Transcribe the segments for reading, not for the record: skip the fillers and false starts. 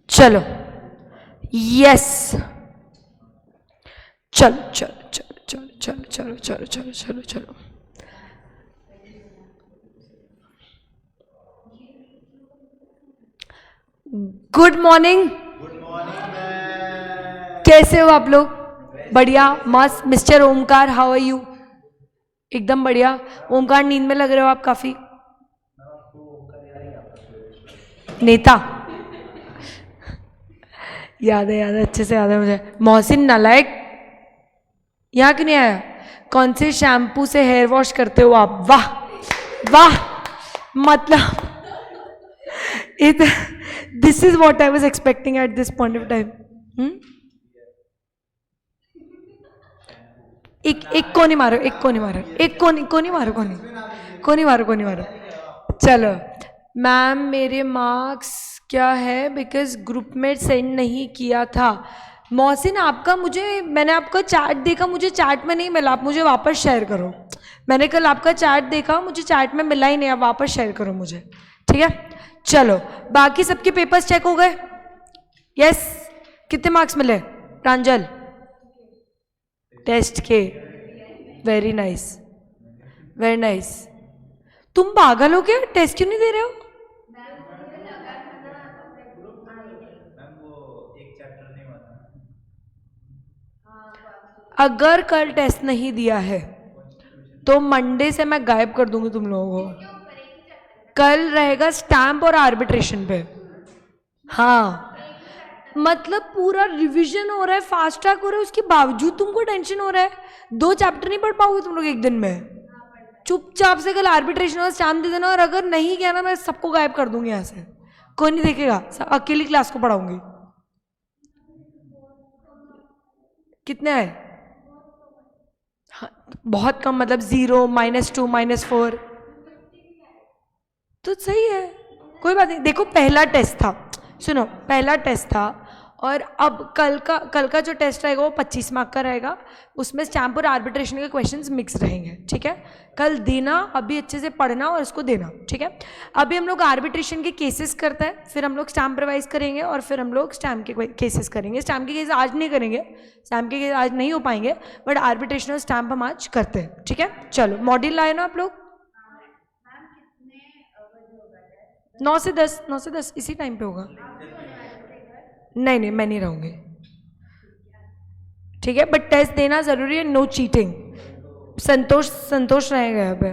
चलो, यस, चलो चलो चलो चलो चलो चलो चलो चलो चलो चलो। Good morning. कैसे हो आप लोग? बढ़िया, मस्त। Mister Omkar, how are you? एकदम बढ़िया। ओमकार, नींद में लग रहे हो आप काफी। नेता याद है, अच्छे से याद है मुझे। मोहसिन नालायक, यहाँ क्यों नहीं आया? कौन से शैम्पू से हेयर वॉश करते हो आप? वाह वाह, मतलब it this is what I was expecting at this point of time. एक को नहीं मारो, एक को नहीं मारो, एक को नहीं मारो, को नहीं मारो। चलो मैम, मेरे मार्क्स क्या है? बिकॉज ग्रुप में सेंड नहीं किया था। मोहसिन, आपका मैंने आपका चैट देखा, मुझे चैट में नहीं मिला, आप मुझे वापस शेयर करो। मैंने कल आपका चैट देखा, मुझे चैट में मिला ही नहीं, आप वापस शेयर करो मुझे, ठीक है? चलो, बाकी सबके पेपर्स चेक हो गए? यस। कितने मार्क्स मिले प्रांजल टेस्ट के? Very nice, very nice. तुम पागल हो क्या? टेस्ट क्यों नहीं दे रहे हो? अगर कल टेस्ट नहीं दिया है तो मंडे से मैं गायब कर दूंगी तुम लोगों को। कल रहेगा स्टैम्प और आर्बिट्रेशन पे। हाँ, मतलब पूरा रिवीजन हो रहा है, फास्ट ट्रैक हो रहा है, उसके बावजूद तुमको टेंशन हो रहा है। 2 चैप्टर नहीं पढ़ पाओगे तुम लोग एक दिन में। चुपचाप से कल आर्बिट्रेशन और स्टैम्प दे देना, और अगर नहीं किया ना, मैं सबको गायब कर दूंगी यहाँ से, कोई नहीं देखेगा, अकेली क्लास को पढ़ाऊंगी। कितने आए? हाँ, बहुत कम, मतलब 0, -2, -4 तो सही है, कोई बात नहीं। देखो, पहला टेस्ट था, सुनो, पहला टेस्ट था, और अब कल का जो टेस्ट रहेगा वो 25 मार्क का रहेगा। उसमें स्टैम्प और आर्बिट्रेशन के क्वेश्चंस मिक्स रहेंगे, ठीक है? कल देना, अभी अच्छे से पढ़ना और उसको देना, ठीक है? अभी हम लोग आर्बिट्रेशन के केसेस करते हैं, फिर हम लोग स्टैम्प रिवाइज करेंगे, और फिर हम लोग स्टैम्प के केसेस करेंगे। स्टैम्प के केस आज नहीं करेंगे, स्टैम्प के केस आज नहीं हो पाएंगे, बट आर्बिट्रेशन और स्टैम्प हम आज करते हैं, ठीक है? चलो, मॉड्यूल लाए ना आप लोग? 9 से 10 इसी टाइम पे होगा। नहीं, मैं नहीं रहूंगी, ठीक है? बट टेस्ट देना जरूरी है, नो चीटिंग। संतोष रहेगा यहाँ पे।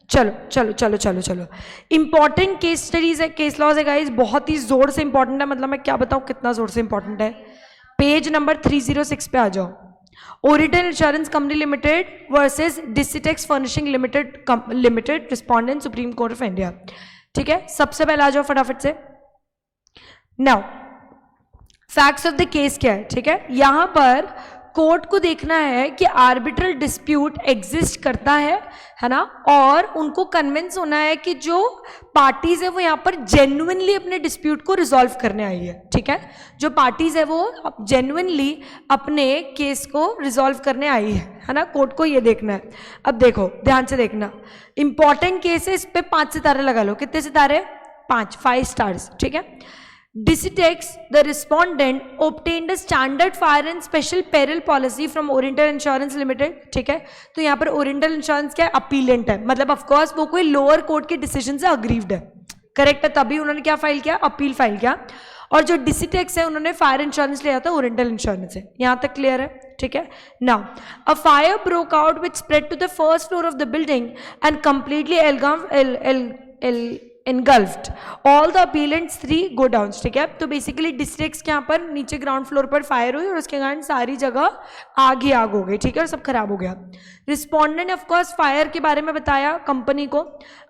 चलो चलो चलो चलो चलो, इंपॉर्टेंट केस स्टडीज है, केस लॉज है गाइस, बहुत ही जोर से इंपॉर्टेंट है, मतलब मैं क्या बताऊँ कितना जोर से इंपॉर्टेंट है। पेज नंबर 306 पे आ जाओ। Oriental insurance company limited versus Dicitex furnishing limited respondent Supreme Court of India, ठीक है? सबसे पहले आ जाओ फटाफट से। Now facts of the case क्या है, ठीक है? यहां पर कोर्ट को देखना है कि आर्बिट्रल डिस्प्यूट एग्जिस्ट करता है ना, और उनको कन्विंस होना है कि जो पार्टीज है वो यहाँ पर जेन्युइनली अपने डिस्प्यूट को रिजॉल्व करने आई है, ठीक है? जो पार्टीज है वो जेन्युइनली अपने केस को रिजॉल्व करने आई है ना? कोर्ट को ये देखना है। अब देखो, ध्यान से देखना, इंपॉर्टेंट केस है, इस पे 5 सितारे लगा लो। कितने सितारे? 5 स्टार्स, ठीक है? Disitex, the respondent, obtained a standard fire and special peril policy from Oriental Insurance Limited, ठीक है? तो यहाँ पर ओरिएंटल इंश्योरेंस क्या है? अपीलेंट है, मतलब ऑफकोर्स वो कोई लोअर कोर्ट के डिसीजन से अग्रीव्ड है, करेक्ट है? तभी उन्होंने क्या फाइल किया? अपील फाइल किया। और जो डिसिटेक्स है उन्होंने फायर इंश्योरेंस लिया था ओरिएंटल इंश्योरेंस से। यहाँ तक क्लियर है, ठीक है? Now a fire broke out which spread to the first floor of the building and completely engulfed all the appellants 3 go downs, ठीक है? तो बेसिकली डिस्ट्रिक्ट्स के यहाँ पर नीचे ग्राउंड फ्लोर पर फायर हुई और उसके कारण सारी जगह आग ही आग हो गई, ठीक है? और सब खराब हो गया। रिस्पोंडेंट ऑफ कोर्स फायर के बारे में बताया कंपनी को।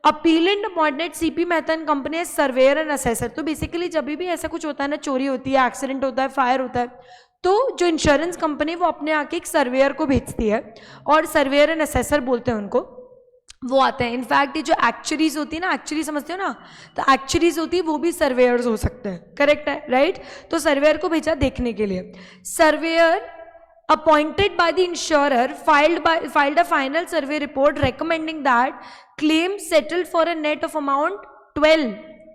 Appellant appointed CP Mehta and company as surveyor and assessor. तो बेसिकली जब भी ऐसा कुछ होता है ना, चोरी होती है, एक्सीडेंट होता है, फायर होता है, तो जो इंश्योरेंस कंपनी वो अपने आके एक सर्वेयर को भेजती है, और सर्वेयर एंड असेसर बोलते हैं उनको, वो आते हैं। इनफैक्ट ये जो एक्चुअरीज होती है ना, एक्चुअरी समझते हो ना, तो एक्चुअरीज होती है वो भी सर्वेयर्स हो सकते हैं, करेक्ट है? राइट? तो सर्वेयर को भेजा देखने के लिए। Surveyor appointed by the insurer filed a final survey report recommending that claim settled for a net of amount 12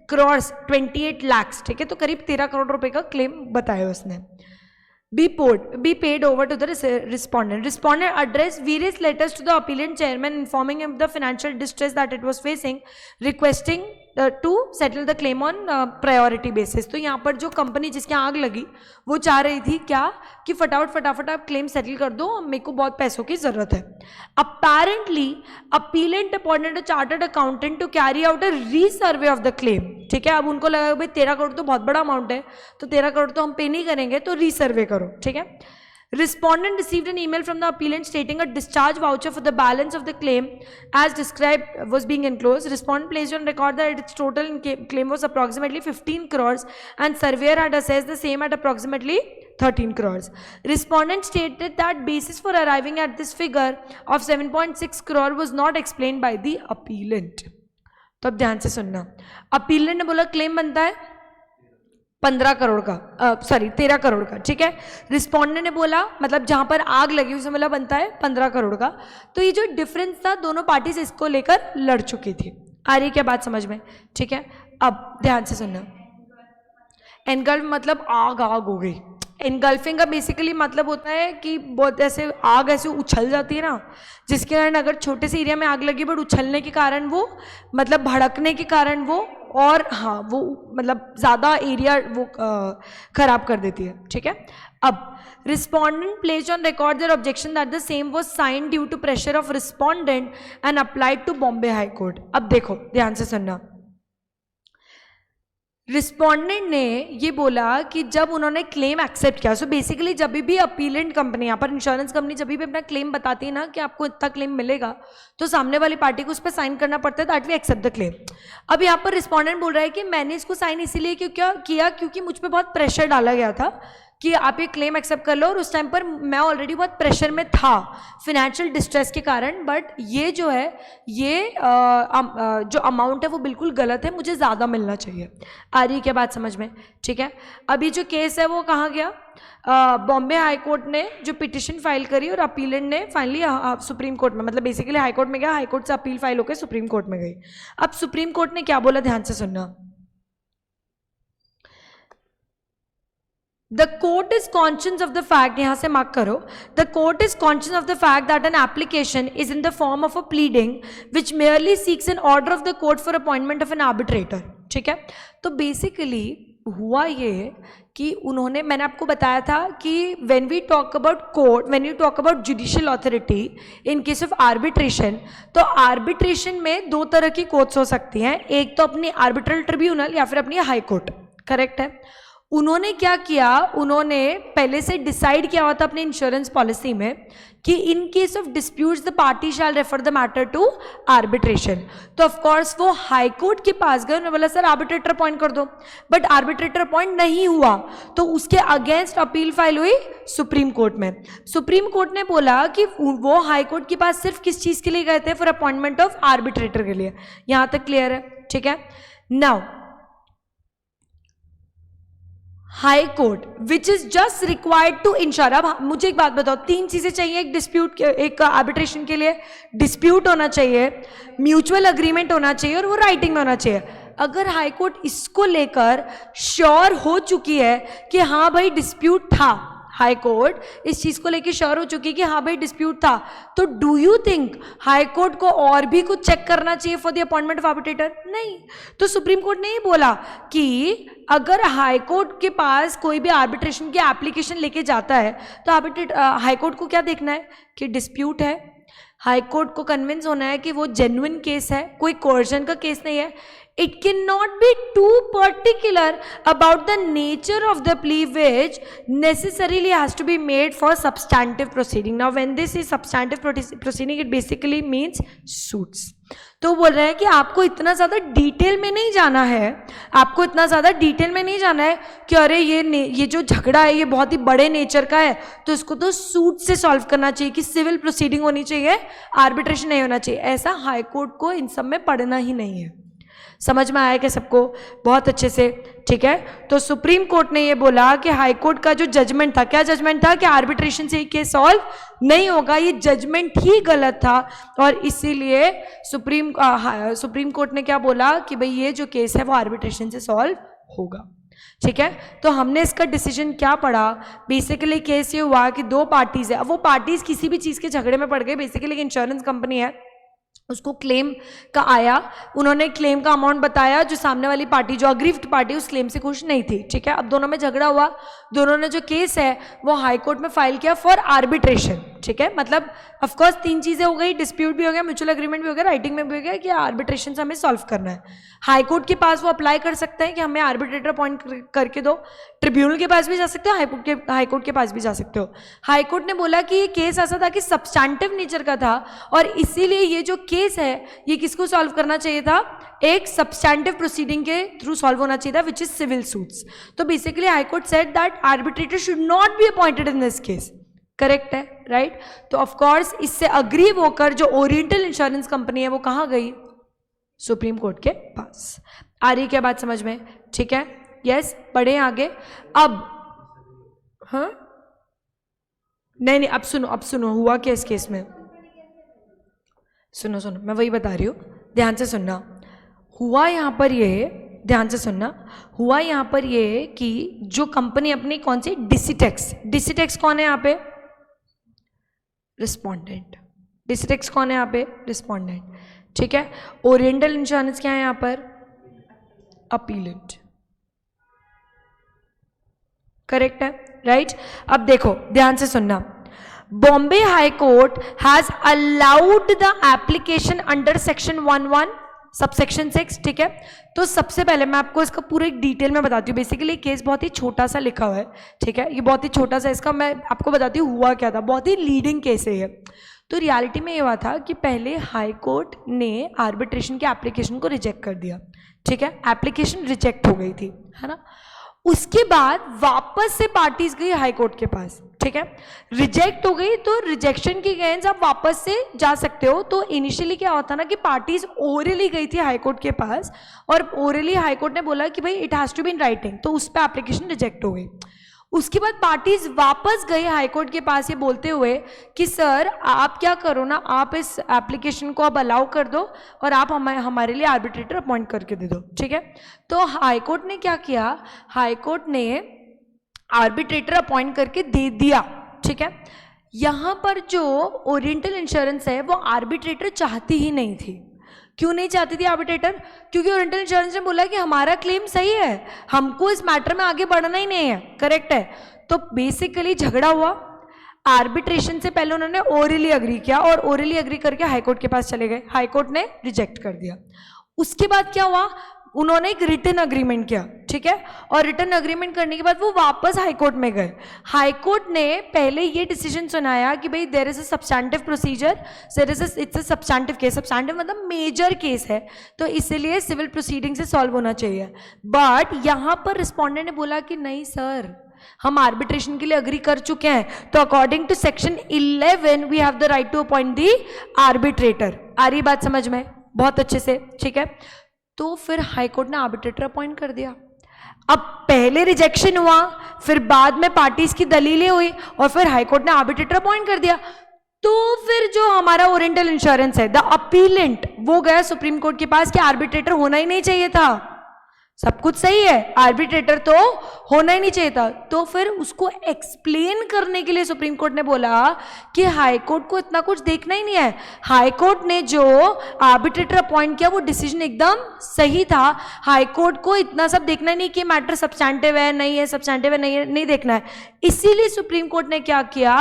crores 28 lakhs, ठीक है, तो करीब 13 करोड़ रुपए का क्लेम बताया उसने. Be paid over to the respondent. Respondent addressed various letters to the appellant chairman informing him of the financial distress that it was facing, requesting to settle the claim on priority basis. तो यहाँ पर जो company जिसके आग लगी वो चाह रही थी क्या कि फटाफट आप क्लेम सेटल कर दो, मेरे को बहुत पैसों की जरूरत है. Apparently, appellant appointed a chartered accountant to carry out a resurvey of the claim. ठीक है, अब उनको लगा भाई 13 करोड़ तो बहुत बड़ा अमाउंट है, तो 13 करोड़ तो हम पे नहीं करेंगे, तो रीसर्वे करो. ठीक है. Respondent received an email from the appellant stating a discharge voucher for the balance of the claim as described was being enclosed. Respondent placed on record that its total claim was approximately 15 crores and surveyor had assessed the same at approximately 13 crores. Respondent stated that basis for arriving at this figure of 7.6 crore was not explained by the appellant. तो अब ध्यान से सुनना. Appellate ने बोला claim बनता है 15 करोड़ का, 13 करोड़ का. ठीक है. रिस्पोंडेंट ने बोला मतलब जहां पर आग लगी उसमें बोला बनता है 15 करोड़ का. तो ये जो डिफरेंस था दोनों पार्टीज इसको लेकर लड़ चुकी थी. आ रही क्या बात समझ में? ठीक है. अब ध्यान से सुनना. एनगल्फ मतलब आग हो गई. एनगल्फिंग का बेसिकली मतलब होता है कि बहुत ऐसे आग ऐसे उछल जाती है ना, जिसके कारण अगर छोटे से एरिया में आग लगी बट उछलने के कारण वो मतलब भड़कने के कारण वो और हाँ वो मतलब ज़्यादा एरिया वो खराब कर देती है. ठीक है. अब respondent placed on record their objection that the same was signed due to pressure of respondent and applied to Bombay high court. अब देखो ध्यान से सुनना. रिस्पोंडेंट ने ये बोला कि जब उन्होंने क्लेम एक्सेप्ट किया, सो बेसिकली जब भी अपीलेंट कंपनी यहाँ पर इंश्योरेंस कंपनी जब भी अपना क्लेम बताती है ना कि आपको इतना क्लेम मिलेगा, तो सामने वाली पार्टी को उस पर साइन करना पड़ता है that we accept the claim. अब यहाँ पर रिस्पोंडेंट बोल रहा है कि मैंने इसको साइन इसीलिए किया क्योंकि मुझ पर बहुत प्रेशर डाला गया था कि आप ये क्लेम एक्सेप्ट कर लो, और उस टाइम पर मैं ऑलरेडी बहुत प्रेशर में था फिनेंशियल डिस्ट्रेस के कारण, बट ये जो है ये जो अमाउंट है वो बिल्कुल गलत है, मुझे ज़्यादा मिलना चाहिए. आ रही क्या बात समझ में? ठीक है. अभी जो केस है वो कहाँ गया? बॉम्बे हाई कोर्ट ने जो पिटिशन फाइल करी और अपीलेंट ने फाइनली सुप्रीम कोर्ट में, मतलब बेसिकली हाई कोर्ट में गया, हाई कोर्ट से अपील फाइल होकर सुप्रीम कोर्ट में गई. अब सुप्रीम कोर्ट ने क्या बोला ध्यान से सुनना. The court is conscious of the fact, यहाँ से मार्क करो, the court is conscious of the fact that an application is in the form of a pleading which merely seeks an order of the court for appointment of an arbitrator. ठीक है. तो basically हुआ ये कि उन्होंने, मैंने आपको बताया था कि when we talk about court, when you talk about judicial authority in case of arbitration, तो arbitration में दो तरह की कोर्ट्स हो सकती हैं. एक तो अपनी आर्बिट्रल ट्रिब्यूनल या फिर अपनी हाई कोर्ट. करेक्ट है. उन्होंने क्या किया, उन्होंने पहले से डिसाइड किया हुआ था अपने इंश्योरेंस पॉलिसी में कि in case of disputes the party shall refer the matter to arbitration. तो ऑफ कोर्स वो हाई कोर्ट के पास गए, उन्होंने बोला सर आर्बिट्रेटर अपॉइंट कर दो, बट आर्बिट्रेटर अपॉइंट नहीं हुआ, तो उसके अगेंस्ट अपील फाइल हुई सुप्रीम कोर्ट में. सुप्रीम कोर्ट ने बोला कि वो हाई कोर्ट के पास सिर्फ किस चीज़ के लिए गए थे? फॉर अपॉइंटमेंट ऑफ आर्बिट्रेटर के लिए. यहाँ तक क्लियर है? ठीक है. Now high court which is just required to ensure. अब मुझे एक बात बताओ, तीन चीजें चाहिए एक डिस्प्यूट, एक आर्बिट्रेशन के लिए. डिस्प्यूट होना चाहिए, म्यूचुअल अग्रीमेंट होना चाहिए और वो राइटिंग में होना चाहिए. अगर हाई कोर्ट इसको लेकर श्योर हो चुकी है कि हाँ भाई डिस्प्यूट था, हाई कोर्ट इस चीज को लेकर श्योर हो चुकी है कि हाँ भाई डिस्प्यूट था, तो do you think high court को और भी कुछ चेक करना चाहिए for the appointment of arbitrator? नहीं. तो सुप्रीम कोर्ट ने ये बोला कि अगर हाई कोर्ट के पास कोई भी आर्बिट्रेशन की एप्लीकेशन लेके जाता है तो हाई कोर्ट को क्या देखना है कि डिस्प्यूट है. हाई कोर्ट को कन्विंस होना है कि वो जेन्युइन केस है, कोई कोर्जन का केस नहीं है. It cannot be too particular about the nature of the plea which necessarily has to be made for substantive proceeding. Now when this is substantive proceeding, it basically means suits. तो बोल रहे हैं कि आपको इतना ज़्यादा डिटेल में नहीं जाना है, आपको इतना ज़्यादा डिटेल में नहीं जाना है कि अरे ये जो झगड़ा है ये बहुत ही बड़े नेचर का है, तो इसको तो सूट से सॉल्व करना चाहिए कि सिविल प्रोसीडिंग होनी चाहिए, आर्बिट्रेशन नहीं होना चाहिए. ऐसा हाई कोर्ट को इन सब में पढ़ना ही नहीं है. समझ में आया क्या सबको? बहुत अच्छे से, ठीक है। तो सुप्रीम कोर्ट ने ये बोला कि हाई कोर्ट का जो जजमेंट था, क्या जजमेंट था? कि आर्बिट्रेशन से ये केस सॉल्व नहीं होगा, ये जजमेंट ही गलत था। और इसीलिए सुप्रीम कोर्ट ने क्या बोला कि भाई ये जो केस है वो आर्बिट्रेशन से सॉल्व होगा, ठीक है। तो हमने इसका डिसीजन क्या पढ़ा? बेसिकली केस ये हुआ कि दो पार्टीज है, अब वो पार्टीज किसी भी चीज के झगड़े में पड़ गए। बेसिकली इंश्योरेंस कंपनी है, उसको क्लेम का आया, उन्होंने क्लेम का अमाउंट बताया, जो सामने वाली पार्टी, जो अग्रीव्ड पार्टी, उस क्लेम से खुश नहीं थी, ठीक है। अब दोनों में झगड़ा हुआ, दोनों ने जो केस है वो हाई कोर्ट में फाइल किया फॉर आर्बिट्रेशन, ठीक है। मतलब ऑफ कोर्स तीन चीजें हो गई, डिस्प्यूट भी हो गया, म्यूचुअल एग्रीमेंट भी हो गया, राइटिंग में भी हो गया कि आर्बिट्रेशन से हमें सॉल्व करना है। हाई कोर्ट के पास वो अप्लाई कर सकते हैं कि हमें आर्बिट्रेटर अपॉइंट करके दो, ट्रिब्यूनल के पास भी जा सकते हो, हाई कोर्ट के पास भी जा सकते हो। हाई कोर्ट ने बोला कि ये केस ऐसा था कि सब्सटैंटिव नेचर का था और इसीलिए ये जो केस है ये किसको सॉल्व करना चाहिए था? एक सब्सटैंटिव प्रोसीडिंग के थ्रू सॉल्व होना चाहिए था, विच इज सिविल सूट्स। तो basically high court said that arbitrator should not be appointed in this case. Correct है, राइट? तो ऑफ कोर्स इससे अग्रीव होकर जो ओरिएंटल इंश्योरेंस कंपनी है वो कहां गई? सुप्रीम कोर्ट के पास। आ रही क्या बात समझ में? ठीक है, यस, पढ़े आगे। अब हाँ, नहीं, अब सुनो हुआ क्या इस केस में? सुनो, मैं वही बता रही हूँ, ध्यान से सुनना। हुआ यहाँ पर ये, ध्यान से सुनना, हुआ यहाँ पर ये कि जो कंपनी अपनी कौन सी, डिसिटेक्स कौन है यहाँ पे? रिस्पोंडेंट। डिसिटेक्स कौन है यहाँ पे? रिस्पोंडेंट, ठीक है। ओरिएंटल इंश्योरेंस क्या है यहाँ पर? अपीलेंट। करेक्ट है, राइट? अब देखो ध्यान से सुनना, Bombay high court has allowed the application under section 11 subsection 6, ठीक है। तो सबसे पहले मैं आपको इसका पूरा एक डिटेल में बताती हूँ। बेसिकली केस बहुत ही छोटा सा लिखा हुआ है, ठीक है, ये बहुत ही छोटा सा, इसका मैं आपको बताती हूँ हुआ क्या था। बहुत ही लीडिंग केस है ये। तो रियलिटी में ये हुआ था कि पहले हाई कोर्ट ने आर्बिट्रेशन के एप्लीकेशन को रिजेक्ट कर दिया, ठीक है, एप्लीकेशन रिजेक्ट हो गई थी, है ना। उसके बाद वापस से पार्टीज गई हाई कोर्ट के पास, ठीक है, रिजेक्ट हो गई, तो रिजेक्शन की अगेंस्ट आप वापस से जा सकते हो। तो इनिशियली क्या होता ना कि पार्टीज ओरली गई थी हाई कोर्ट के पास और ओरली हाई कोर्ट ने बोला कि भाई it has to be in writing, तो उस पर एप्लीकेशन रिजेक्ट हो गई। उसके बाद पार्टीज वापस गए हाई कोर्ट के पास ये बोलते हुए कि सर आप क्या करो ना, आप इस एप्लीकेशन को अब अलाउ कर दो और आप हमारे लिए आर्बिट्रेटर अपॉइंट करके दे दो, ठीक है। तो हाई कोर्ट ने क्या किया, हाई कोर्ट ने आर्बिट्रेटर अपॉइंट करके दे दिया, ठीक है। यहाँ पर जो ओरिएंटल इंश्योरेंस है वो आर्बिट्रेटर चाहती ही नहीं थी। क्यों नहीं चाहती थी आर्बिट्रेटर? क्योंकि ओरिएंटल इंश्योरेंस ने बोला कि हमारा क्लेम सही है, हमको इस मैटर में आगे बढ़ना ही नहीं है, करेक्ट है। तो बेसिकली झगड़ा हुआ, आर्बिट्रेशन से पहले उन्होंने ओरली अग्री किया और ओरली अग्री करके हाई कोर्ट के पास चले गए, हाई कोर्ट ने रिजेक्ट कर दिया। उसके बाद क्या हुआ, उन्होंने एक रिटन अग्रीमेंट किया, ठीक है, और रिटन अग्रीमेंट करने के बाद वो वापस हाई कोर्ट में गए। हाई कोर्ट ने पहले ये डिसीजन सुनाया कि भाई there is a substantive procedure, it's a substantive case, substantive मतलब मेजर केस है, तो इसीलिए सिविल प्रोसीडिंग से सॉल्व होना चाहिए। बट यहाँ पर रिस्पोंडेंट ने बोला कि नहीं सर, हम आर्बिट्रेशन के लिए अग्री कर चुके हैं, तो according to section 11 we have the right to appoint the arbitrator. आ रही बात समझ में? बहुत अच्छे से, ठीक है। तो फिर हाई कोर्ट ने आर्बिट्रेटर अपॉइंट कर दिया। अब पहले रिजेक्शन हुआ, फिर बाद में पार्टीज की दलीलें हुई और फिर हाई कोर्ट ने आर्बिट्रेटर अपॉइंट कर दिया। तो फिर जो हमारा ओरिएंटल इंश्योरेंस है, द अपीलेंट, वो गया सुप्रीम कोर्ट के पास कि आर्बिट्रेटर होना ही नहीं चाहिए था, सब कुछ सही है, आर्बिट्रेटर तो होना ही नहीं चाहिए था। तो फिर उसको एक्सप्लेन करने के लिए सुप्रीम कोर्ट ने बोला कि हाई कोर्ट को इतना कुछ देखना ही नहीं है, हाई कोर्ट ने जो आर्बिट्रेटर अपॉइंट किया वो डिसीजन एकदम सही था, हाई कोर्ट को इतना सब देखना ही नहीं कि मैटर सब्सटैंटिव है नहीं है, सब्सटैंटिव है नहीं है, नहीं देखना है। इसीलिए सुप्रीम कोर्ट ने क्या किया,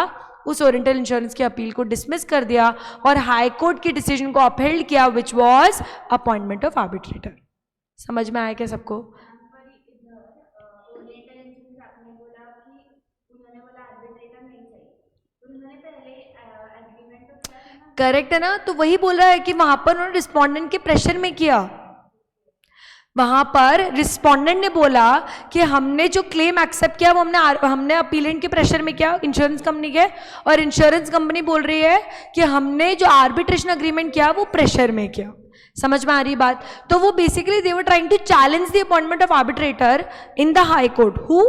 उस ओरिएंटल इंश्योरेंस की अपील को डिसमिस कर दिया और हाई कोर्ट के डिसीजन को अपहेल्ड किया, which was appointment of arbitrator. समझ में आया क्या सबको? करेक्ट है ना, तो वही बोल रहा है कि वहां पर उन्होंने रिस्पोंडेंट के प्रेशर में किया, वहां पर रिस्पोंडेंट ने बोला कि हमने जो क्लेम एक्सेप्ट किया वो हमने अपीलेंट के प्रेशर में किया, इंश्योरेंस कंपनी के, और इंश्योरेंस कंपनी बोल रही है कि हमने जो आर्बिट्रेशन अग्रीमेंट किया वो प्रेशर में किया। समझ में आ रही बात? तो वो basically they were trying to challenge the appointment of arbitrator in the high court. Who?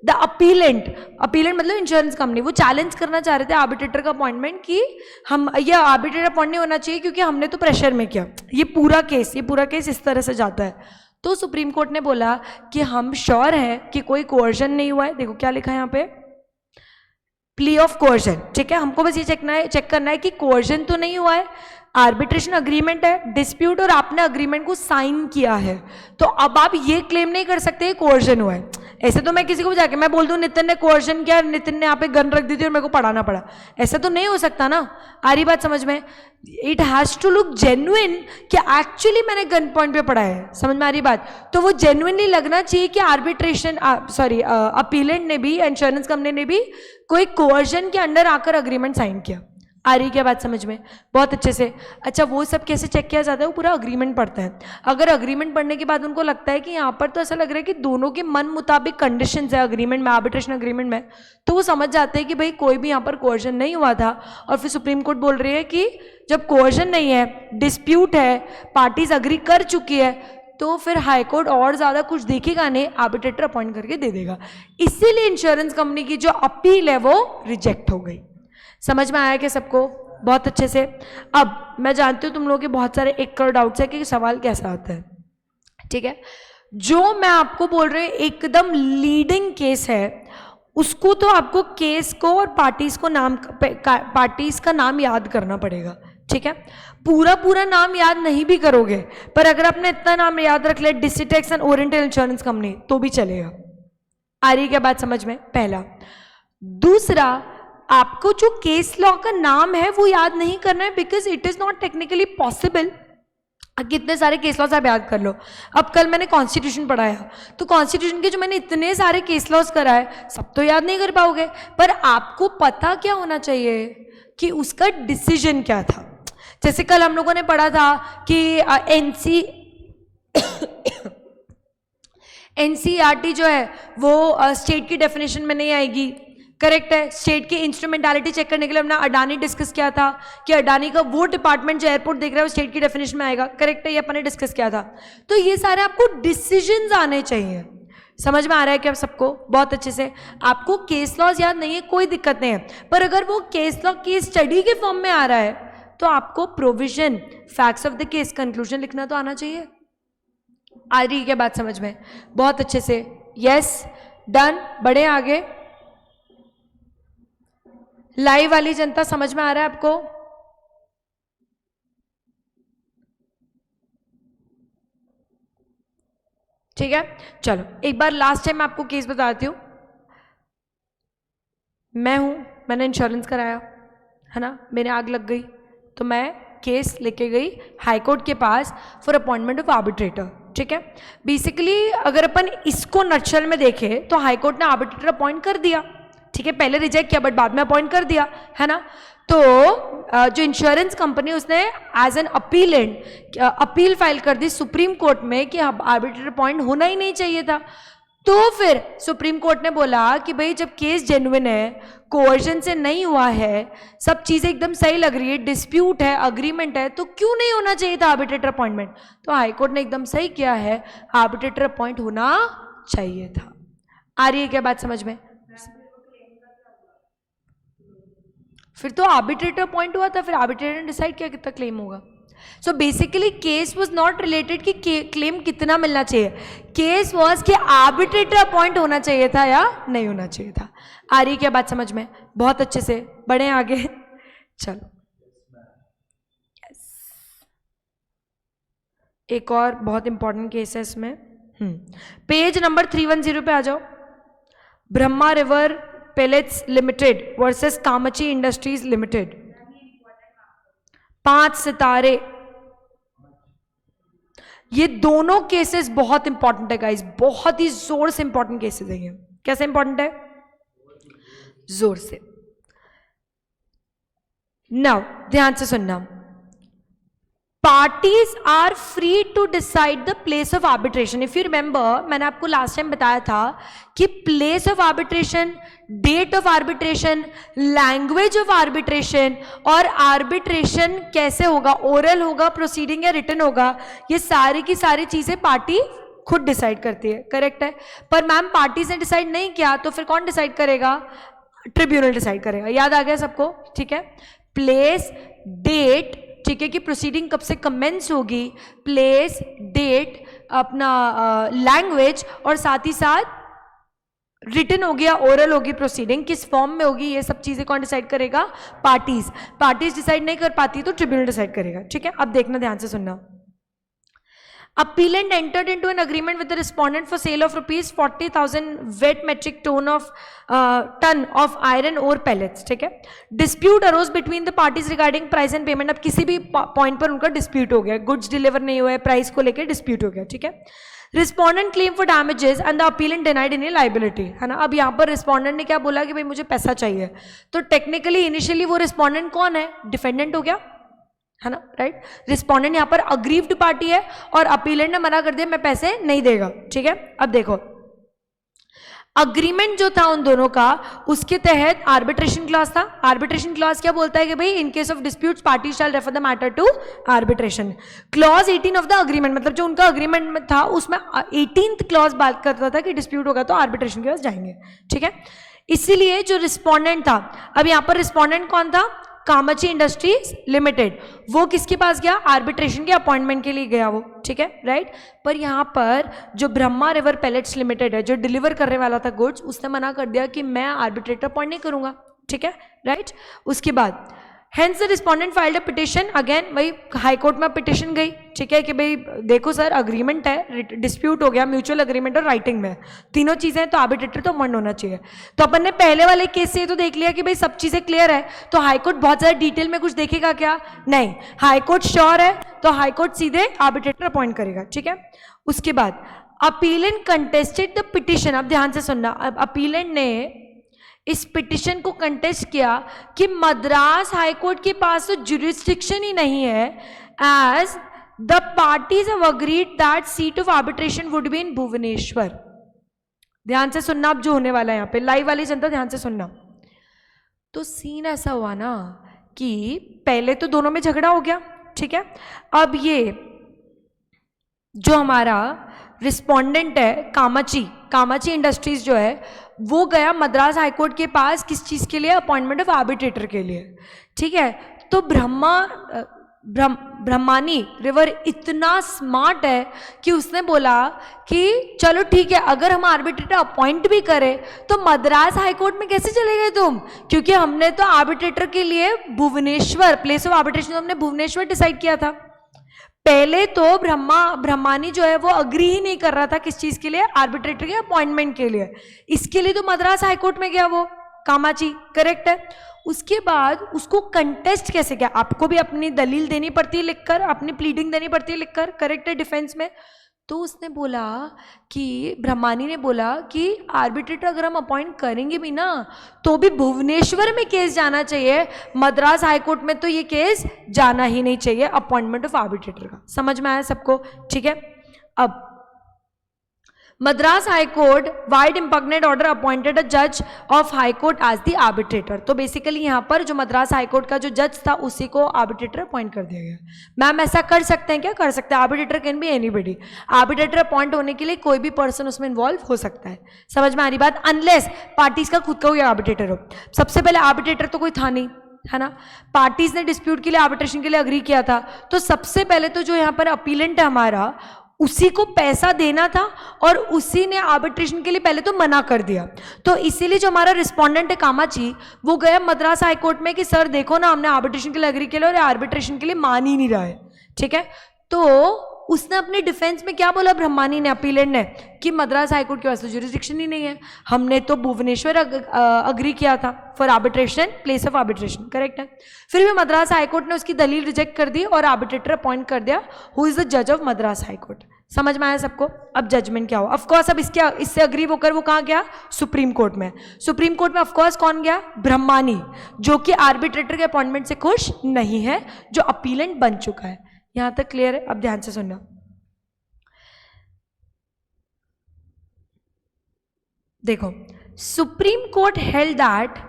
The appellant. Appellant मतलब इंश्योरेंस कंपनी। वो चैलेंज करना चाह रहे थे आर्बिट्रेटर का अपॉइंटमेंट कि हम ये आर्बिट्रेटर अपॉइंट नहीं होना चाहिए क्योंकि हमने तो प्रेशर में किया। ये पूरा केस इस तरह से जाता है। तो सुप्रीम कोर्ट ने बोला कि हम श्योर हैं कि कोई कोर्जन नहीं हुआ है। देखो क्या लिखा है यहाँ पे, प्ली ऑफ कोर्जन। ठीक है, हमको बस ये चेक करना है कि कोर्जन तो नहीं हुआ है, आर्बिट्रेशन अग्रीमेंट है, डिस्प्यूट और आपने अग्रीमेंट को साइन किया है, तो अब आप ये क्लेम नहीं कर सकते कोर्जन हुआ है। ऐसे तो मैं किसी को भी जाके मैं बोल दूं नितिन ने कोर्जन किया, नितिन ने यहाँ पे गन रख दी थी और मेरे को पढ़ाना पड़ा, ऐसा तो नहीं हो सकता ना। आ रही बात समझ में? It has to look genuine कि एक्चुअली मैंने गन पॉइंट पे पढ़ा है। समझ में आ रही बात? तो वो जेन्युइनली लगना चाहिए कि आर्बिट्रेशन अपीलेंट ने भी, इंश्योरेंस कंपनी ने भी कोई कोर्जन के अंडर आकर अग्रीमेंट साइन किया। आ रही क्या बात समझ में? बहुत अच्छे से। अच्छा, वो सब कैसे चेक किया जाता है? वो पूरा अग्रीमेंट पढ़ते हैं। अगर अग्रीमेंट पढ़ने के बाद उनको लगता है कि यहाँ पर तो ऐसा लग रहा है कि दोनों के मन मुताबिक कंडीशंस है अग्रीमेंट में, आर्बिट्रेशन अग्रीमेंट में, तो वो समझ जाते हैं कि भाई कोई भी यहाँ पर कोर्जन नहीं हुआ था। और फिर सुप्रीम कोर्ट बोल रही है कि जब कोर्जन नहीं है, डिस्प्यूट है, पार्टीज अग्री कर चुकी है, तो फिर हाई कोर्ट और ज्यादा कुछ देखेगा नहीं, आर्बिट्रेटर अपॉइंट करके दे देगा। इसीलिए इंश्योरेंस कंपनी की जो अपील है वो रिजेक्ट हो गई। समझ में आया क्या सबको? बहुत अच्छे से। अब मैं जानती हूँ तुम लोगों के बहुत सारे 1 करोड़ डाउट्स है कि सवाल कैसा आता है। ठीक है, जो मैं आपको बोल रही हूँ एकदम लीडिंग केस है, उसको तो आपको केस को और पार्टीज का नाम याद करना पड़ेगा। ठीक है, पूरा नाम याद नहीं भी करोगे, पर अगर आपने इतना नाम याद रख लिया, डिसिटेक्स एंड ओरिएंटल इंश्योरेंस कंपनी, तो भी चलेगा। आ रही क्या बात समझ में? पहला। दूसरा, आपको जो केस लॉ का नाम है वो याद नहीं करना है, because it is not technically possible. कितने सारे केस लॉज आप याद कर लो। अब कल मैंने कॉन्स्टिट्यूशन पढ़ाया, तो कॉन्स्टिट्यूशन के जो मैंने इतने सारे केस लॉज कराए, सब तो याद नहीं कर पाओगे, पर आपको पता क्या होना चाहिए कि उसका डिसीजन क्या था। जैसे कल हम लोगों ने पढ़ा था कि एनसीईआरटी जो है वो स्टेट की डेफिनेशन में नहीं आएगी। करेक्ट है। स्टेट की इंस्ट्रूमेंटालिटी चेक करने के लिए हमने अडानी डिस्कस किया था कि अडानी का वो डिपार्टमेंट जो एयरपोर्ट देख रहा है वो स्टेट की डेफिनेशन में आएगा। करेक्ट है, ये अपन ने डिस्कस किया था। तो ये सारे आपको डिसीजंस आने चाहिए। समझ में आ रहा है क्या सबको? बहुत अच्छे से। आपको केस लॉज याद नहीं है, कोई दिक्कत नहीं है, पर अगर वो केस लॉ की स्टडी के फॉर्म में आ रहा है तो आपको provision, facts of the case, conclusion लिखना तो आना चाहिए। आ रही है क्या बात समझ में? बहुत अच्छे से। Yes, done. बढ़े आगे। लाइव वाली जनता समझ में आ रहा है आपको? ठीक है, चलो एक बार लास्ट टाइम आपको केस बताती हूं। मैंने इंश्योरेंस कराया है ना, मेरे आग लग गई, तो मैं केस लेके गई हाई कोर्ट के पास फॉर अपॉइंटमेंट ऑफ आर्बिट्रेटर। ठीक है, बेसिकली अगर अपन इसको नटशल में देखें तो हाई कोर्ट ने आर्बिट्रेटर अपॉइंट कर दिया। ठीक है, पहले रिजेक्ट किया बट बाद में अपॉइंट कर दिया, है ना। तो जो इंश्योरेंस कंपनी उसने as an appellant appeal file कर दी सुप्रीम कोर्ट में कि आर्बिट्रेटर अपॉइंट होना ही नहीं चाहिए था। तो फिर सुप्रीम कोर्ट ने बोला कि भाई जब केस जेन्युइन है, कोर्जन से नहीं हुआ है, सब चीजें एकदम सही लग रही है, डिस्प्यूट है, अग्रीमेंट है, तो क्यों नहीं होना चाहिए था आर्बिट्रेटर अपॉइंटमेंट। तो हाई कोर्ट ने एकदम सही किया है, आर्बिट्रेटर अपॉइंट होना चाहिए था। आ रही है क्या बात समझ में? फिर तो आर्बिट्रेटर अपॉइंट हुआ था, फिर आर्बिट्रेटर ने डिसाइड किया कितना क्लेम होगा। So basically case was not related कि क्लेम कितना मिलना चाहिए, केस वाज कि आर्बिट्रेटर अपॉइंट होना चाहिए था या नहीं होना चाहिए था। आ रही क्या बात समझ में? बहुत अच्छे से। बढ़े आगे। चलो एक और बहुत इंपॉर्टेंट केस है इसमें। पेज नंबर 310 पे आ जाओ। Brahma river pellets limited versus कामाची इंडस्ट्रीज लिमिटेड। 5 सितारे। ये दोनों केसेस बहुत इंपॉर्टेंट है गाइस, बहुत ही जोर से इंपॉर्टेंट केसेस है ये। कैसे इंपॉर्टेंट है? जोर से। नाउ ध्यान से सुनना। Parties are free to decide the place of arbitration. If you remember, मैंने आपको लास्ट टाइम बताया था कि place of arbitration, date of arbitration, language of arbitration और आर्बिट्रेशन कैसे होगा, ओरल होगा, प्रोसीडिंग या रिटन होगा, ये सारी की सारी चीजें पार्टी खुद डिसाइड करती है. करेक्ट है. पर मैम पार्टीज ने डिसाइड नहीं किया तो फिर कौन डिसाइड करेगा? ट्रिब्यूनल डिसाइड करेगा. याद आ गया सबको? ठीक है. प्लेस, डेट, ठीक है, कि प्रोसीडिंग कब से कमेंस होगी, प्लेस, डेट, अपना लैंग्वेज और साथ ही साथ रिटन होगी या ओरल होगी प्रोसीडिंग, किस फॉर्म में होगी, ये सब चीजें कौन डिसाइड करेगा? पार्टीज. पार्टीज डिसाइड नहीं कर पाती तो ट्रिब्यूनल डिसाइड करेगा. ठीक है. अब देखना, ध्यान से सुनना. Appellant entered into an agreement with the respondent for sale of rupees 40,000 wet metric ton of iron ore pellets. ठीक है. Dispute arose between the parties regarding price and payment. अब किसी भी पॉइंट पर उनका डिस्प्यूट हो गया, गुड्स डिलीवर नहीं हुए, प्राइस को लेकर डिस्प्यूट हो गया. ठीक है. Respondent claim for damages and the appellate denied any liability, है ना. अब यहाँ पर रिस्पॉन्डेंट ने क्या बोला कि भाई मुझे पैसा चाहिए, तो टेक्निकली इनिशियली वो रिस्पॉन्डेंट कौन है? डिफेंडेंट हो गया, है ना. राइट. रिस्पॉन्डेंट यहाँ पर अग्रीव्ड पार्टी है और अपीलेंट ने मना कर दिया मैं पैसे नहीं देगा. ठीक है. अब देखो, अग्रीमेंट जो था उन दोनों का, उसके तहत आर्बिट्रेशन क्लॉज था. आर्बिट्रेशन क्लॉज क्या बोलता है कि भाई in case of disputes party shall refer the matter to arbitration. Clause 18 of the agreement, मतलब जो उनका अग्रीमेंट में था उसमें 18th क्लॉज बात करता था कि डिस्प्यूट होगा तो आर्बिट्रेशन के पास जाएंगे. ठीक है. इसीलिए जो रिस्पॉन्डेंट था, अब यहां पर रिस्पॉन्डेंट कौन था? कामाची इंडस्ट्रीज लिमिटेड. वो किसके पास गया? आर्बिट्रेशन के अपॉइंटमेंट के लिए गया वो. ठीक है. राइट. पर यहां पर जो ब्रह्मा रिवर पैलेट्स लिमिटेड है, जो डिलीवर करने वाला था गुड्स, उसने मना कर दिया कि मैं आर्बिट्रेटर अपॉइंट नहीं करूंगा. ठीक है. राइट. उसके बाद hence the respondent filed a petition. Again वही हाई कोर्ट में पिटिशन गई. ठीक है, कि भाई देखो सर अग्रीमेंट है, डिस्प्यूट हो गया, म्यूचुअल अग्रीमेंट और राइटिंग में तीनों चीजें, तो आर्बिट्रेटर तो अपॉइंट होना चाहिए. तो अपन ने पहले वाले केस से तो देख लिया कि भाई सब चीजें क्लियर है, तो हाईकोर्ट बहुत ज्यादा डिटेल में कुछ देखेगा क्या? नहीं. हाईकोर्ट श्योर है तो हाईकोर्ट सीधे आर्बिट्रेटर अपॉइंट करेगा. ठीक है. उसके बाद अपीलेंट कंटेस्टेड द पिटिशन. अब ध्यान से सुनना. अब अपीलेंट ने इस पिटिशन को कंटेस्ट किया कि मद्रास हाईकोर्ट के पास तो जुरिस्डिक्शन ही नहीं है, as the parties have agreed that seat of arbitration would be in Bhubaneswar. ध्यान से सुनना, अब जो होने वाला है यहाँ पे, लाइव वाली जनता ध्यान से सुनना. तो सीन ऐसा हुआ ना कि पहले तो दोनों में झगड़ा हो गया. ठीक है. अब ये जो हमारा रिस्पोंडेंट है कामाची इंडस्ट्रीज जो है, वो गया मद्रास हाईकोर्ट के पास किस चीज़ के लिए? अपॉइंटमेंट ऑफ आर्बिट्रेटर के लिए. ठीक है. तो ब्रह्मानी रिवर इतना स्मार्ट है कि उसने बोला कि चलो ठीक है, अगर हम आर्बिट्रेटर अपॉइंट भी करें तो मद्रास हाईकोर्ट में कैसे चले गए तुम? क्योंकि हमने तो आर्बिट्रेटर के लिए भुवनेश्वर, प्लेस ऑफ आर्बिट्रेशन हमने भुवनेश्वर डिसाइड किया था. पहले तो ब्रह्मानी जो है वो अग्री ही नहीं कर रहा था किस चीज के लिए? आर्बिट्रेटर के अपॉइंटमेंट के लिए. इसके लिए तो मद्रास हाईकोर्ट में गया वो कामाची. करेक्ट है. उसके बाद उसको कंटेस्ट कैसे किया? आपको भी अपनी दलील देनी पड़ती है लिखकर, अपनी प्लीडिंग देनी पड़ती है लिखकर. करेक्ट है. डिफेंस में तो उसने बोला कि ब्रह्मानी ने बोला कि आर्बिट्रेटर अगर हम अपॉइंट करेंगे भी ना तो भी भुवनेश्वर में केस जाना चाहिए, मद्रास हाईकोर्ट में तो ये केस जाना ही नहीं चाहिए अपॉइंटमेंट ऑफ आर्बिट्रेटर का. समझ में आया सबको? ठीक है. अब Madras high court vide impugned order appointed a जज of high court as the arbitrator. तो बेसिकली यहाँ पर जो मद्रास हाईकोर्ट का जो जज था उसी को आर्बिट्रेटर अपॉइंट कर दिया गया. मैम ऐसा कर सकते हैं क्या? कर सकते हैं. Arbitrator can be anybody. Arbitrator appoint होने के लिए कोई भी पर्सन उसमें इन्वॉल्व हो सकता है. समझ में आ रही बात? अनलेस पार्टीज का खुद का कोई आर्बिट्रेटर हो. सबसे पहले आर्बिट्रेटर तो कोई था नहीं, है ना. पार्टीज ने डिस्प्यूट के लिए आर्बिट्रेशन के लिए अग्री किया था, तो सबसे पहले तो जो यहाँ पर अपीलेंट है हमारा, उसी को पैसा देना था और उसी ने आर्बिट्रेशन के लिए पहले तो मना कर दिया. तो इसीलिए जो हमारा रिस्पोंडेंट है कामाची, वो गया मद्रास हाईकोर्ट में कि सर देखो ना, हमने आर्बिट्रेशन के लिए एग्री किया और आर्बिट्रेशन के लिए मान ही नहीं रहा है. ठीक है. तो उसने अपने डिफेंस में क्या बोला ब्रह्मानी ने, अपीलेंट ने, कि मद्रास हाईकोर्ट के पास तो जुरिस्डिक्शन ही नहीं है, हमने तो भुवनेश्वर अग्री किया था for arbitration, place of arbitration. Correct है. फिर भी मद्रास हाईकोर्ट ने उसकी दलील रिजेक्ट कर दी और आर्बिट्रेटर अपॉइंट कर दिया, हु इज द जज ऑफ मद्रास हाईकोर्ट. समझ में आया सबको? अब जजमेंट क्या हुआ? ऑफकोर्स अब इससे अग्री होकर वो कहाँ गया? सुप्रीम कोर्ट में. सुप्रीम कोर्ट में ऑफकोर्स कौन गया? ब्रह्मानी, जो कि आर्बिट्रेटर के अपॉइंटमेंट से खुश नहीं है, जो अपीलेंट बन चुका है. यहां तक क्लियर है? अब ध्यान से सुनना। देखो, supreme court held that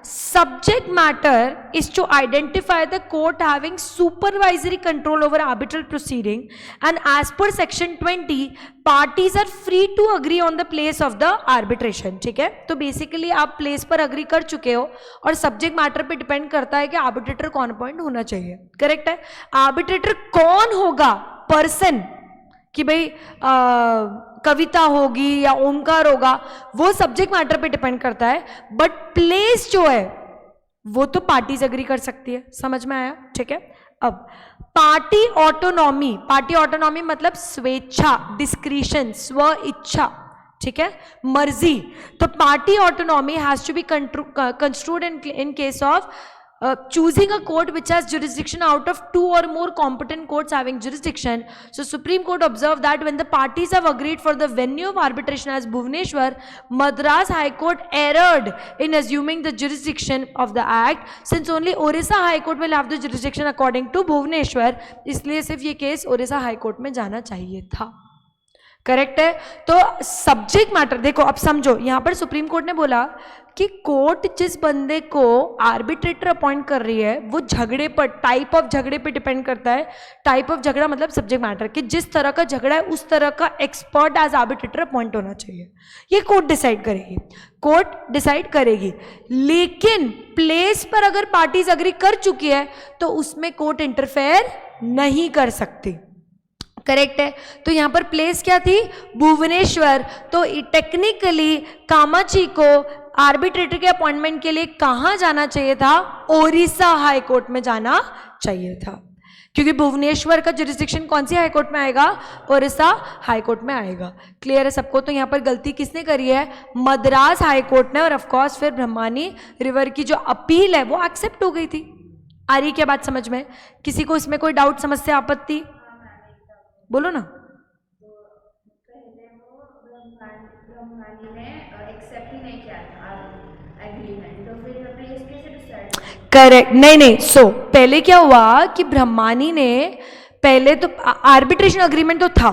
subject matter is to identify the court having supervisory control over arbitral proceeding, and as per section 20 parties are free to agree on the place of the arbitration. ठीक है, तो basically आप place पर agree कर चुके हो और subject matter पे डिपेंड करता है कि आर्बिट्रेटर कौन अपॉइंट होना चाहिए। करेक्ट है? आर्बिट्रेटर कौन होगा, पर्सन, कि भाई कविता होगी या ओमकार होगा, वो सब्जेक्ट मैटर पे डिपेंड करता है, बट प्लेस जो है वो तो पार्टीज एग्री कर सकती है। समझ में आया? ठीक है। अब पार्टी ऑटोनॉमी मतलब स्वेच्छा, डिस्क्रिशन, स्व इच्छा, ठीक है, मर्जी। तो party autonomy has to be construed in case of choosing a court which has jurisdiction out of two or more competent courts having jurisdiction. So Supreme Court observed that when the parties have agreed for the venue of arbitration as Bhubaneswar, Madras High Court erred in assuming the jurisdiction of the act, since only Orissa High Court will have the jurisdiction according to Bhubaneswar, इसलिए सिर्फ ये case Odisha high court में जाना चाहिए था। Correct है? तो subject matter देखो, अब समझो, यहां पर सुप्रीम कोर्ट ने बोला कि कोर्ट जिस बंदे को आर्बिट्रेटर अपॉइंट कर रही है वो झगड़े पर, टाइप ऑफ झगड़े पे डिपेंड करता है। टाइप ऑफ झगड़ा मतलब सब्जेक्ट मैटर, कि जिस तरह का झगड़ा है उस तरह का एक्सपर्ट एज आर्बिट्रेटर अपॉइंट होना चाहिए। ये कोर्ट डिसाइड करेगी, लेकिन प्लेस पर अगर पार्टीज अग्री कर चुकी है तो उसमें कोर्ट इंटरफेयर नहीं कर सकती। करेक्ट है? तो यहां पर प्लेस क्या थी? भुवनेश्वर। तो टेक्निकली कामाची को आर्बिट्रेटर के अपॉइंटमेंट के लिए कहां जाना चाहिए था? ओडिशा हाई कोर्ट में जाना चाहिए था, क्योंकि भुवनेश्वर का जुरिस्डिक्शन कौन सी हाई कोर्ट में आएगा? ओडिशा हाई कोर्ट में आएगा। क्लियर है सबको? तो यहां पर गलती किसने करी है? मद्रास हाई कोर्ट ने। और ऑफकोर्स फिर ब्रह्मानी रिवर की जो अपील है वो एक्सेप्ट हो गई थी। आ रही क्या बात समझ में? किसी को इसमें कोई डाउट, समस्या, आपत्ति? बोलो ना। करेक्ट, नहीं, सो पहले क्या हुआ कि ब्रह्मानी ने पहले तो आर्बिट्रेशन अग्रीमेंट तो था,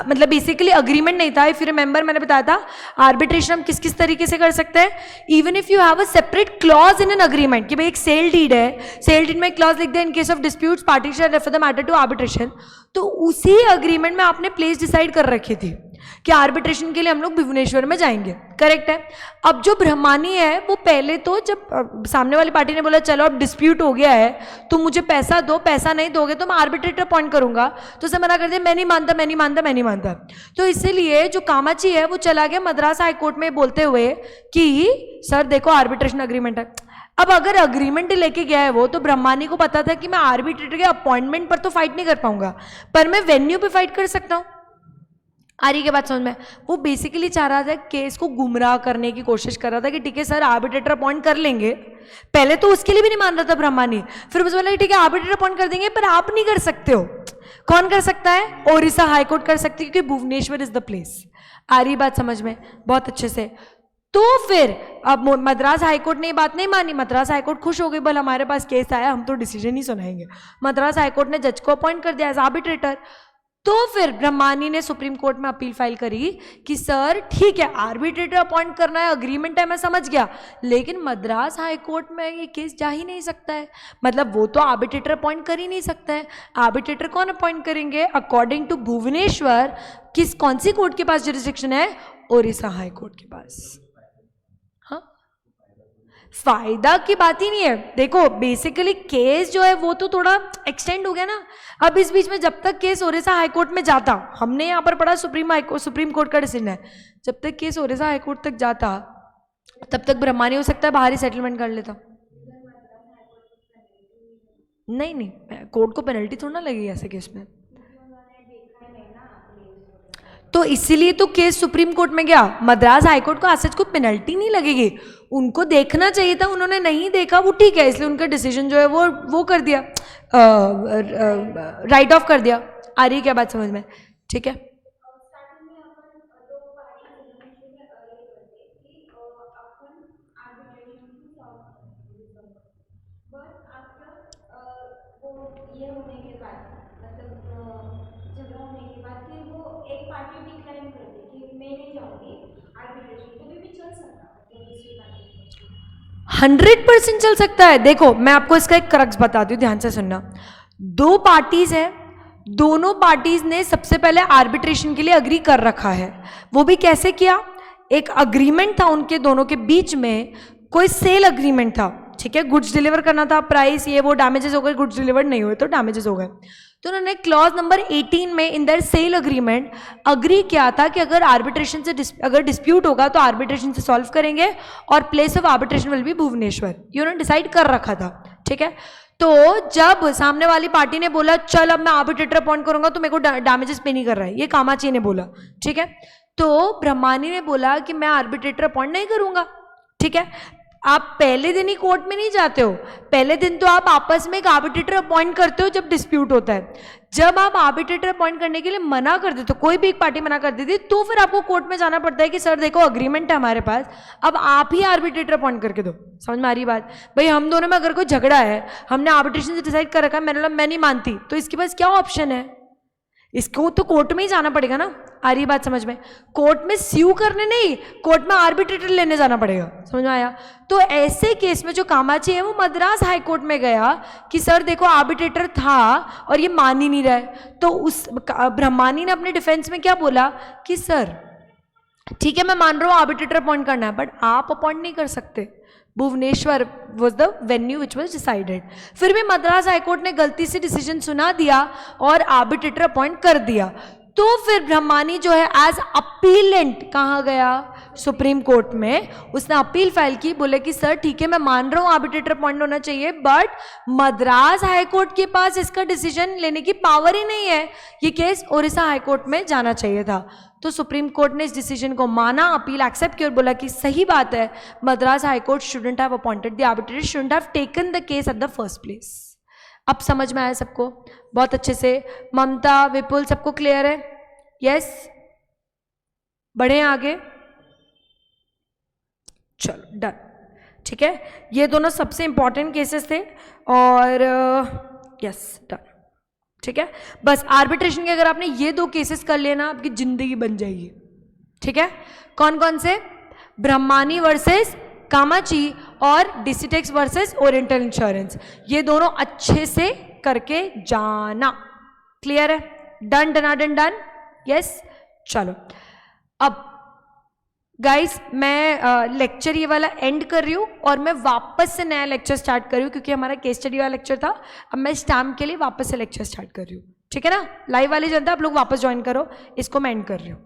मतलब बेसिकली अग्रीमेंट नहीं था। इफ यू रिमेंबर मैंने बताया था आर्बिट्रेशन हम किस किस तरीके से कर सकते हैं। Even if you have a separate clause in an agreement, कि भाई एक सेल डीड है, सेल डीड में क्लॉज लिख दे, in case of disputes party shall refer the matter to arbitration. तो उसी अग्रीमेंट में आपने प्लेस डिसाइड कर रखी थी कि आर्बिट्रेशन के लिए हम लोग भुवनेश्वर में जाएंगे। करेक्ट है? अब जो ब्रह्मानी है वो पहले तो जब सामने वाली पार्टी ने बोला चलो अब डिस्प्यूट हो गया है तो मुझे पैसा दो, पैसा नहीं दोगे तो मैं आर्बिट्रेटर अपॉइंट करूंगा, तो उसे मना कर दिया, मैं नहीं मानता। तो इसीलिए जो कामाची है वो चला गया मद्रास हाई कोर्ट में बोलते हुए कि सर देखो आर्बिट्रेशन अग्रीमेंट है। अब अगर अग्रीमेंट लेके गया है वो, तो ब्रह्मानी को पता था कि मैं आर्बिट्रेटर के अपॉइंटमेंट पर तो फाइट नहीं कर पाऊंगा, पर मैं वेन्यू पे फाइट कर सकता हूं। आ रही के बात समझ में? वो बेसिकली चाह रहा था, केस को गुमराह करने की कोशिश कर रहा था कि ठीक है सर आर्बिट्रेटर अपॉइंट कर लेंगे। पहले तो उसके लिए भी नहीं मान रहा था ब्रह्मानी, फिर मुझे बोला ठीक है आर्बिट्रेटर अपॉइंट कर देंगे, पर आप नहीं कर सकते हो। कौन कर सकता है? ओडिशा हाईकोर्ट कर सकती है, क्योंकि भुवनेश्वर इज द प्लेस। आ रही बात समझ में? बहुत अच्छे से। तो फिर अब मद्रास हाईकोर्ट ने ये बात नहीं मानी। मद्रास हाईकोर्ट खुश हो गई, बोल हमारे पास केस आया, हम तो डिसीजन ही सुनाएंगे। मद्रास हाईकोर्ट ने जज को अपॉइंट कर दिया एज आर्बिट्रेटर। तो फिर ब्रह्मानी ने सुप्रीम कोर्ट में अपील फाइल करी कि सर ठीक है आर्बिट्रेटर अपॉइंट करना है, अग्रीमेंट है, मैं समझ गया, लेकिन मद्रास हाई कोर्ट में ये केस जा ही नहीं सकता है। मतलब वो तो आर्बिट्रेटर अपॉइंट कर ही नहीं सकता है। आर्बिट्रेटर कौन अपॉइंट करेंगे? अकॉर्डिंग टू भुवनेश्वर कौन सी कोर्ट के पास जुरिस्डिक्शन है? ओडिशा हाई कोर्ट के पास। फायदा की बात ही नहीं है। देखो बेसिकली केस जो है वो तो थोड़ा एक्सटेंड हो गया ना। अब इस बीच में जब तक केस ओडिशा हाईकोर्ट में जाता, हमने यहाँ पर पढ़ा सुप्रीम कोर्ट का डिसीजन है, जब तक केस ओडिशा हाईकोर्ट तक जाता तब तक ब्रह्मानी हो सकता है बाहरी सेटलमेंट कर लेता। नहीं, कोर्ट को पेनल्टी थोड़ा ना लगेगी ऐसे केस में। तो इसीलिए तो केस सुप्रीम कोर्ट में गया। मद्रास हाईकोर्ट को आज को पेनल्टी नहीं लगेगी, उनको देखना चाहिए था, उन्होंने नहीं देखा, वो ठीक है, इसलिए उनका डिसीजन जो है वो कर दिया, राइट ऑफ कर दिया। आ रही है क्या बात समझ में? ठीक है। 100% चल सकता है। देखो मैं आपको इसका एक क्रक्स बताती हूँ, ध्यान से सुनना। दो पार्टीज हैं, दोनों पार्टीज ने सबसे पहले आर्बिट्रेशन के लिए अग्री कर रखा है। वो भी कैसे किया? एक अग्रीमेंट था उनके दोनों के बीच में, कोई सेल अग्रीमेंट था, ठीक है, गुड्स डिलीवर करना था, प्राइस ये वो, डैमेजेस हो गए, गुड्स डिलीवर नहीं हुए तो डैमेजेस हो गए। तो उन्होंने क्लॉज नंबर 18 में in their sale agreement agree किया था कि अगर आर्बिट्रेशन से अगर डिस्प्यूट होगा तो आर्बिट्रेशन से सॉल्व करेंगे और place of arbitration will be Bhubaneswar. ये उन्होंने डिसाइड कर रखा था, ठीक है। तो जब सामने वाली पार्टी ने बोला चल अब मैं आर्बिट्रेटर अपॉइंट करूंगा तो मेरे को डैमेजेस पे नहीं कर रहा है, ये कामाची ने बोला, ठीक है। तो ब्रह्मानी ने बोला कि मैं आर्बिट्रेटर अपॉइंट नहीं करूंगा, ठीक है। आप पहले दिन ही कोर्ट में नहीं जाते हो, पहले दिन तो आप आपस में एक आर्बिट्रेटर अपॉइंट करते हो जब डिस्प्यूट होता है। जब आप आर्बिट्रेटर अपॉइंट करने के लिए मना कर देते हो, कोई भी एक पार्टी मना कर देती है, तो फिर आपको कोर्ट में जाना पड़ता है कि सर देखो अग्रीमेंट है हमारे पास, अब आप ही आर्बिट्रेटर अपॉइंट करके दो। समझ में आ रही बात? भाई हम दोनों में अगर कोई झगड़ा है, हमने आर्बिट्रेशन से डिसाइड कर रखा है, मैंने बोला मैं नहीं मानती, तो इसके पास क्या ऑप्शन है? इसको तो कोर्ट में ही जाना पड़ेगा ना। आ रही बात समझ में? कोर्ट में स्यू करने नहीं, कोर्ट में आर्बिट्रेटर लेने जाना पड़ेगा। समझ में आया? तो ऐसे केस में जो कामाची है वो मद्रास हाई कोर्ट में गया कि सर देखो आर्बिट्रेटर था और ये मान ही नहीं रहा है। तो उस ब्रह्मानी ने अपने डिफेंस में क्या बोला कि सर ठीक है मैं मान रहा हूँ आर्बिट्रेटर अपॉइंट करना है, बट आप अपॉइंट नहीं कर सकते, Bhubaneswar was the venue which was decided. फिर भी मद्रास हाईकोर्ट ने गलती से डिसीजन सुना दिया और आर्बिट्रेटर अपॉइंट कर दिया। तो फिर ब्रह्मानी जो है एज अपीलेंट कहाँ गया? सुप्रीम कोर्ट में। उसने अपील फाइल की, बोले कि सर ठीक है मैं मान रहा हूँ आर्बिट्रेटर अपॉइंट होना चाहिए, बट मद्रास हाईकोर्ट के पास इसका डिसीजन लेने की पावर ही नहीं है, ये केस ओडिशा हाईकोर्ट में जाना चाहिए था। तो सुप्रीम कोर्ट ने इस डिसीजन को माना, अपील एक्सेप्ट की और बोला कि सही बात है, Madras high court shouldn't have appointed the arbitrator, shouldn't have taken the case at the first place. अब समझ में आया सबको? बहुत अच्छे से। ममता, विपुल, सबको क्लियर है? यस, बढ़े आगे, चलो डन, ठीक है। ये दोनों सबसे इंपॉर्टेंट केसेस थे और यस डन, ठीक है। बस आर्बिट्रेशन के अगर आपने ये दो केसेस कर लिए ना, आपकी जिंदगी बन जाएगी, ठीक है। कौन कौन से? ब्रह्मानी वर्सेस कामाची और डिसिटेक्स वर्सेस ओरिएंटल इंश्योरेंस, ये दोनों अच्छे से करके जाना। क्लियर है? डन डनाडन डन, यस। चलो अब गाइस मैं लेक्चर ये वाला एंड कर रही हूँ और मैं वापस से नया लेक्चर स्टार्ट कर रही हूँ, क्योंकि हमारा केस स्टडी वाला लेक्चर था, अब मैं स्टैम्प के लिए वापस से लेक्चर स्टार्ट कर रही हूँ, ठीक है ना। लाइव वाली जनता आप लोग वापस ज्वाइन करो, इसको मैं एंड कर रही हूँ।